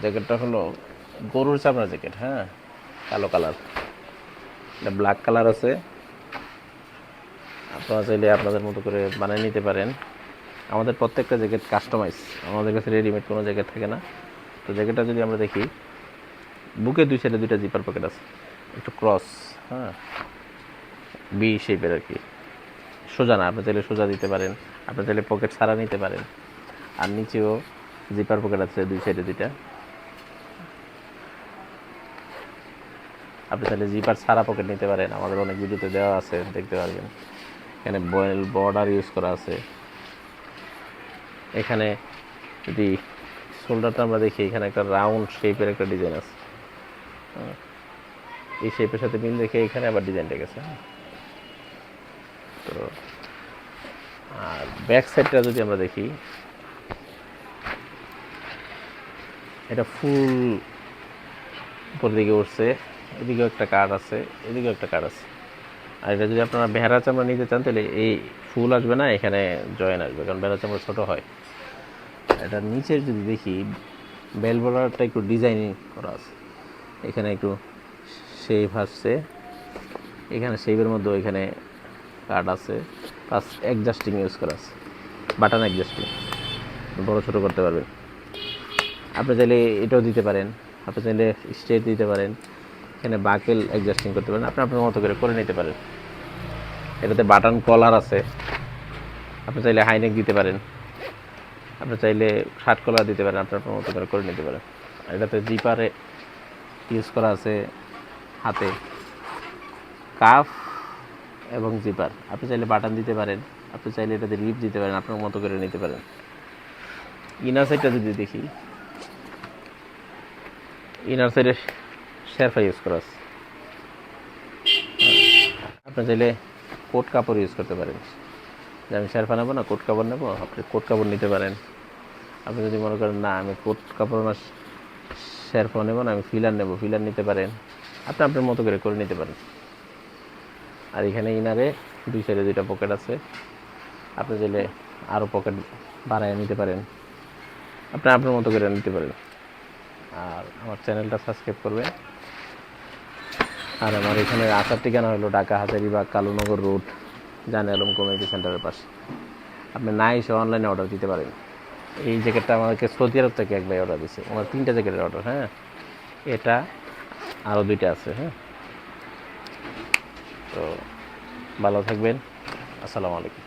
জ্যাকেটটা হলো গরুর চামড়া জ্যাকেট, হ্যাঁ, কালো কালার। এটা ব্ল্যাক কালার আছে। আপনারা চাইলে আপনাদের মতো করে বানিয়ে নিতে পারেন। আমাদের প্রত্যেকটা জ্যাকেট কাস্টমাইজ, আমাদের কাছে রেডিমেড কোনো জ্যাকেট থাকে না। তো জ্যাকেটটা যদি আমরা দেখি, বুকের দুই সাইডে দুইটা জিপার পকেট আছে, একটু ক্রস, হ্যাঁ, বি শেপের আর কি। সোজা না, আপনি চাইলে সোজা দিতে পারেন, আপনি চাইলে পকেট ছাড়া নিতে পারেন। আর নিচেও জিপার পকেট আছে দুই সাইডে দুইটা। আপনি চাইলে জিপার ছাড়া পকেট নিতে পারেন, আমাদের অনেক ভিডিওতে দেওয়া আছে, দেখতে পারবেন। এখানে বয়েল বর্ডার ইউজ করা আছে। এখানে যদি শোল্ডারটা আমরা দেখি, এখানে একটা রাউন্ড শেপের একটা ডিজাইন আছে। এই শেপের সাথে মিল রেখে এখানে আবার ডিজাইনটা গেছে। তো আর ব্যাক সাইডটা যদি আমরা দেখি, এটা ফুল উপর দিকে উঠছে, এদিকেও একটা কাট আছে, এদিকেও একটা কাট আছে। আর এটা যদি আপনারা বেহারা চামড়া নিতে চান, তাহলে এই ফুল আসবে না, এখানে জয়েন আসবে, কারণ বেহারা চামড়া ছোটো হয়। এটা নিচের যদি দেখি, বেল বর্ডারটা একটু ডিজাইনিং করা আছে, এখানে একটু শেপ আসছে, এখানে শেপের মধ্যে এখানে কাট আছে, প্লাস অ্যাডজাস্টিং ইউজ করা আছে, বাটন অ্যাডজাস্টিং, বড়ো ছোটো করতে পারবেন। আপনি চাইলে এটাও দিতে পারেন, আপনি চাইলে স্ট্রেট দিতে পারেন, এখানে বাকেল অ্যাডজাস্টিং করতে পারেন, আপনি আপনার মতো করে নিতে পারেন। এটাতে বাটন কলার আছে, আপনি চাইলে হাইনেক দিতে পারেন, আপনি চাইলে শার্ট কলার দিতে পারেন, আপনার আপনার মতো করে নিতে পারেন। আর এটাতে জিপারে ইউজ করা আছে, হাতে কাফ এবং জিপার। আপনি চাইলে বাটন দিতে পারেন, আপনি চাইলে এটাতে রিপ দিতে পারেন, আপনার মতো করে নিতে পারেন। ইনার সাইডটা যদি দেখি, ইনার সাইডে শেরফা ইউজ করা আছে। আপনি চাইলে কোট কাপড় ইউজ করতে পারেন, যে আমি শেরফা নেবো না, কোট কাপড় নেবো, আপনি কোট কাপড় নিতে পারেন। আপনি যদি মনে করেন না আমি কোট কাপড় না, শেরফা নেবো না, আমি ফিলার নেবো, ফিলার নিতে পারেন। আপনি আপনার মতো করে নিতে পারেন। আর এখানে ইনারে দুই সাইডে দুইটা পকেট আছে, আপনি চাইলে আরও পকেট বাড়ায় নিতে পারেন, আপনি আপনার মতো করে নিতে পারেন। আর আমার চ্যানেলটা সাবস্ক্রাইব করবেন। আর আমার এখানে আসার ঠিকানা হলো ঢাকা হাজারীবাগ কালুনগর রোড, জানে আলম কমিউনিটি সেন্টারের পাশে। আপনি না এসে অনলাইনে অর্ডার দিতে পারেন। এই জ্যাকেটটা আমাদেরকে সৌদি আরব থেকে এক ভাই অর্ডার দিচ্ছে, আমার 3টা জ্যাকেটের অর্ডার, হ্যাঁ, এটা আরও 2টা আছে, হ্যাঁ। তো ভালো থাকবেন, আসসালামু আলাইকুম।